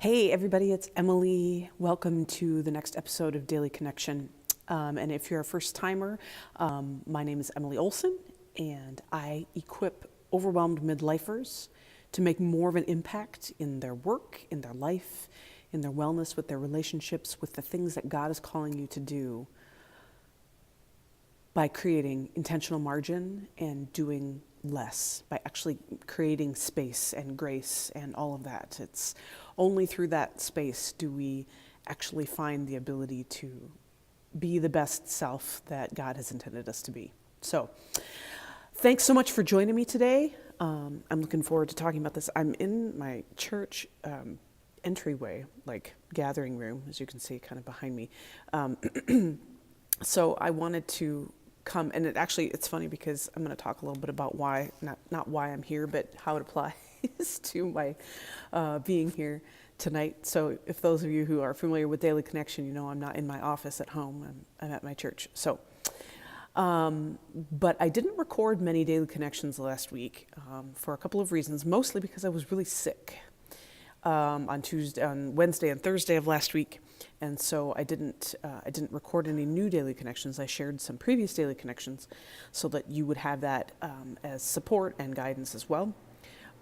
Hey everybody, it's Emily. Welcome to the next episode of Daily Connection. And if you're a first timer, my name is Emily Olson, and I equip overwhelmed midlifers to make more of an impact in their work, in their life, in their wellness, with their relationships, with the things that God is calling you to do by creating intentional margin and doing less, by actually creating space and grace and all of that. It's only through that space do we actually find the ability to be the best self that God has intended us to be. So, thanks so much for joining me today. I'm looking forward to talking about this. I'm in my church entryway, like gathering room, as you can see kind of behind me. So I wanted to come, and it's funny because I'm going to talk a little bit about why, not why I'm here, but how it applies to my being here tonight. So if those of you who are familiar with Daily Connection, you know I'm not in my office at home, I'm at my church. So, but I didn't record many Daily Connections last week for a couple of reasons, mostly because I was really sick on Wednesday and Thursday of last week. And so I didn't record any new Daily Connections. I shared some previous Daily Connections so that you would have that as support and guidance as well.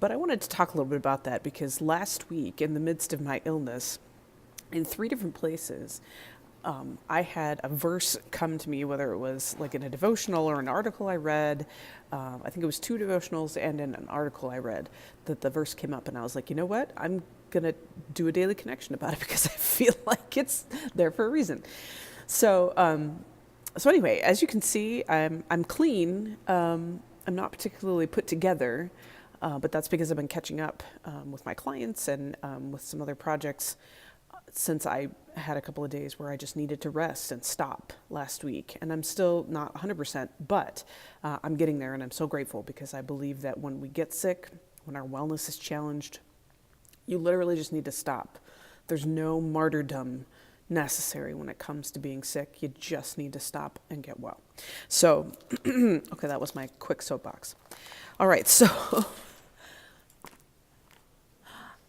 But I wanted to talk a little bit about that because last week, in the midst of my illness, in 3 different places, I had a verse come to me, whether it was like in a devotional or an article I read. I think it was 2 devotionals and in an article I read that the verse came up, and I was like, you know what? I'm going to do a Daily Connection about it because I feel like it's there for a reason. So, anyway, as you can see, I'm clean. I'm not particularly put together, but that's because I've been catching up with my clients and with some other projects since I had a couple of days where I just needed to rest and stop last week. And I'm still not 100%, but I'm getting there, and I'm so grateful because I believe that when we get sick, when our wellness is challenged, you literally just need to stop. There's no martyrdom necessary when it comes to being sick. You just need to stop and get well. So, okay, that was my quick soapbox. All right, so,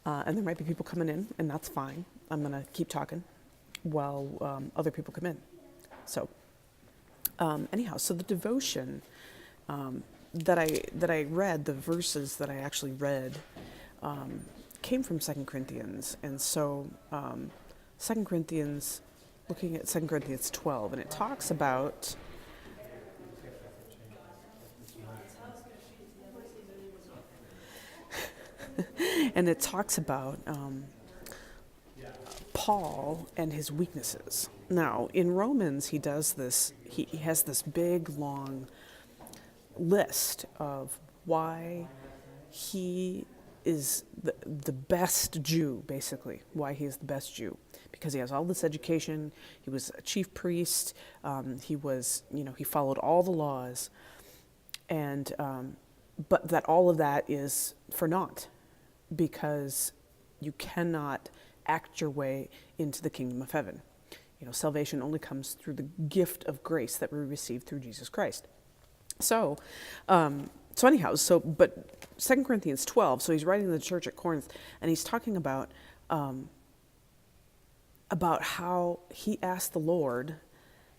and there might be people coming in, and that's fine. I'm going to keep talking while other people come in. So, anyhow, so the devotion that I read, the verses that I actually read, came from 2 Corinthians. And so 2 Corinthians, looking at 2 Corinthians 12, and it talks about Paul and his weaknesses. Now, in Romans, he does this, he has this big, long list of why he is the best Jew, basically, why he is the best Jew. Because he has all this education, he was a chief priest, he followed all the laws, and but that all of that is for naught, because you cannot act your way into the kingdom of heaven. Salvation only comes through the gift of grace that we receive through Jesus Christ. So, but 2 Corinthians 12, so he's writing to the church at Corinth, and he's talking about how he asked the Lord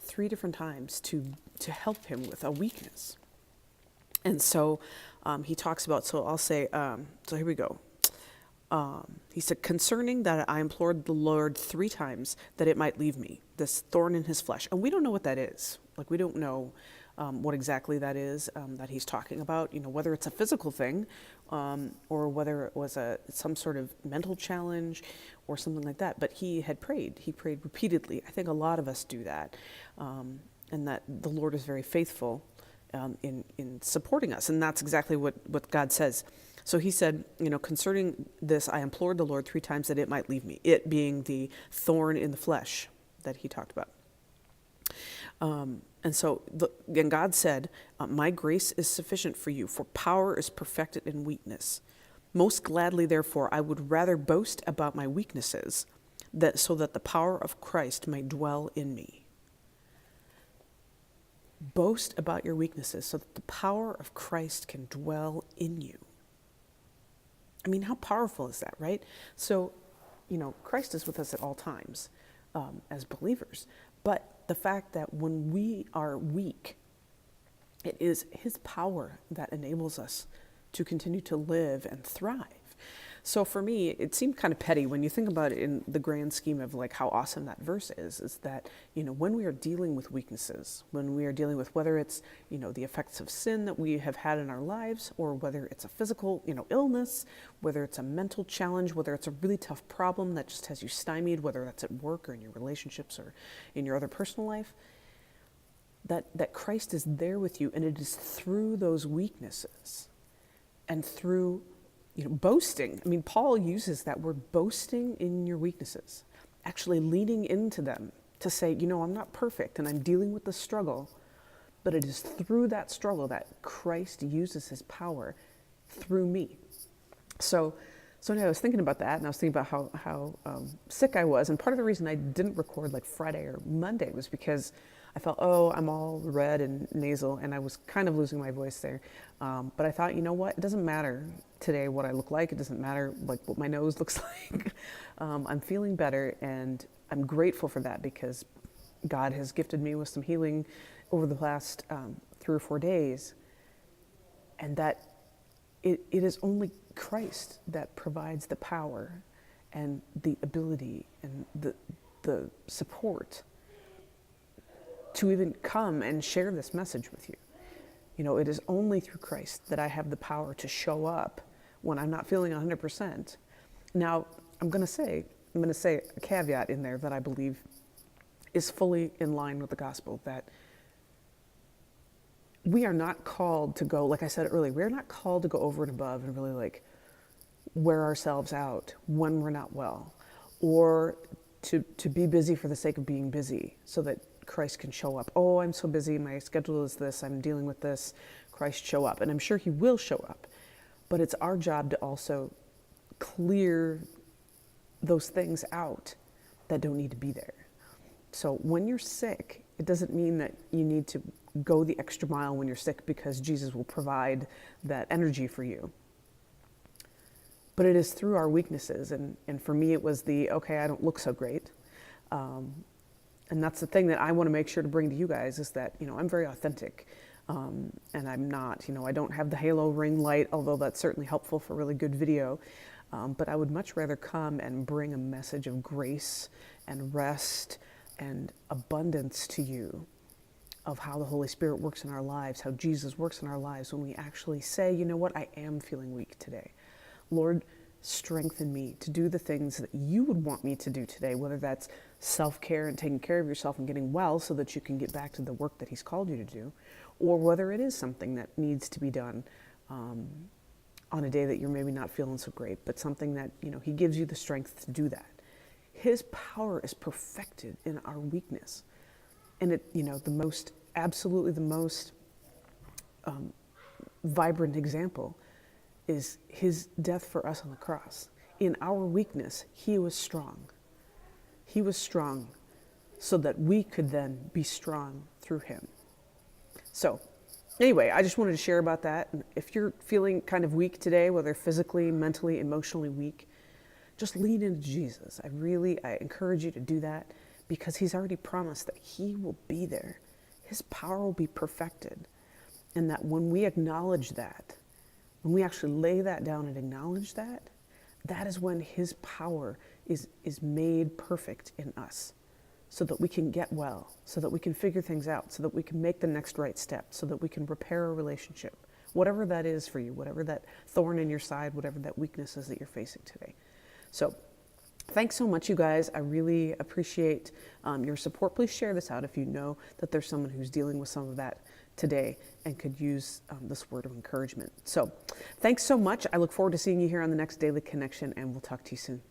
3 different times to help him with a weakness. And so he talks about, so I'll say, so here we go. He said, concerning that I implored the Lord 3 times that it might leave me, this thorn in his flesh. And we don't know what that is. Like, we don't know what exactly that is that he's talking about, whether it's a physical thing or whether it was some sort of mental challenge or something like that. But he had prayed. He prayed repeatedly. I think a lot of us do that, and that the Lord is very faithful in supporting us. And that's exactly what God says. So he said, concerning this, I implored the Lord 3 times that it might leave me, it being the thorn in the flesh that he talked about. And so, and God said, my grace is sufficient for you, for power is perfected in weakness. Most gladly, therefore, I would rather boast about my weaknesses, so that the power of Christ may dwell in me. Boast about your weaknesses so that the power of Christ can dwell in you. I mean, how powerful is that, right? So Christ is with us at all times as believers. But the fact that when we are weak, it is his power that enables us to continue to live and thrive. So for me, it seemed kind of petty when you think about it in the grand scheme of like how awesome that verse is that, when we are dealing with weaknesses, when we are dealing with whether it's, the effects of sin that we have had in our lives, or whether it's a physical, illness, whether it's a mental challenge, whether it's a really tough problem that just has you stymied, whether that's at work or in your relationships or in your other personal life, that Christ is there with you, and it is through those weaknesses and through boasting. I mean, Paul uses that word, boasting in your weaknesses, actually leaning into them to say, I'm not perfect and I'm dealing with the struggle, but it is through that struggle that Christ uses his power through me. So anyway, I was thinking about that, and I was thinking about how sick I was. And part of the reason I didn't record like Friday or Monday was because I felt, I'm all red and nasal, and I was kind of losing my voice there. But I thought, you know what? It doesn't matter today what I look like. It doesn't matter like what my nose looks like. I'm feeling better, and I'm grateful for that because God has gifted me with some healing over the last 3 or 4 days, and that it is only Christ that provides the power and the ability and the support to even come and share this message with you. It is only through Christ that I have the power to show up when I'm not feeling 100%. Now, I'm going to say a caveat in there that I believe is fully in line with the gospel, that we are not called to go, like I said earlier, we're not called to go over and above and really like wear ourselves out when we're not well, or to be busy for the sake of being busy so that Christ can show up. Oh, I'm so busy, my schedule is this, I'm dealing with this, Christ show up. And I'm sure he will show up. But it's our job to also clear those things out that don't need to be there. So when you're sick, it doesn't mean that you need to go the extra mile when you're sick because Jesus will provide that energy for you. But it is through our weaknesses. And for me, it was I don't look so great. And that's the thing that I want to make sure to bring to you guys is that, I'm very authentic. And I'm not, I don't have the halo ring light, although that's certainly helpful for really good video. But I would much rather come and bring a message of grace and rest and abundance to you of how the Holy Spirit works in our lives, how Jesus works in our lives when we actually say, you know what, I am feeling weak today. Lord, strengthen me to do the things that you would want me to do today, whether that's self-care and taking care of yourself and getting well so that you can get back to the work that he's called you to do, or whether it is something that needs to be done on a day that you're maybe not feeling so great, but something that, he gives you the strength to do that. His power is perfected in our weakness. And absolutely the most vibrant example is his death for us on the cross. In our weakness, he was strong. He was strong so that we could then be strong through him. So anyway, I just wanted to share about that. And if you're feeling kind of weak today, whether physically, mentally, emotionally weak, just lean into Jesus. I encourage you to do that because he's already promised that he will be there. His power will be perfected. And that when we acknowledge that, when we actually lay that down and acknowledge that, that is when his power is made perfect in us so that we can get well, so that we can figure things out, so that we can make the next right step, so that we can repair a relationship, whatever that is for you, whatever that thorn in your side, whatever that weakness is that you're facing today. So thanks so much, you guys. I really appreciate your support. Please share this out if you know that there's someone who's dealing with some of that today and could use this word of encouragement. So thanks so much. I look forward to seeing you here on the next Daily Connection, and we'll talk to you soon.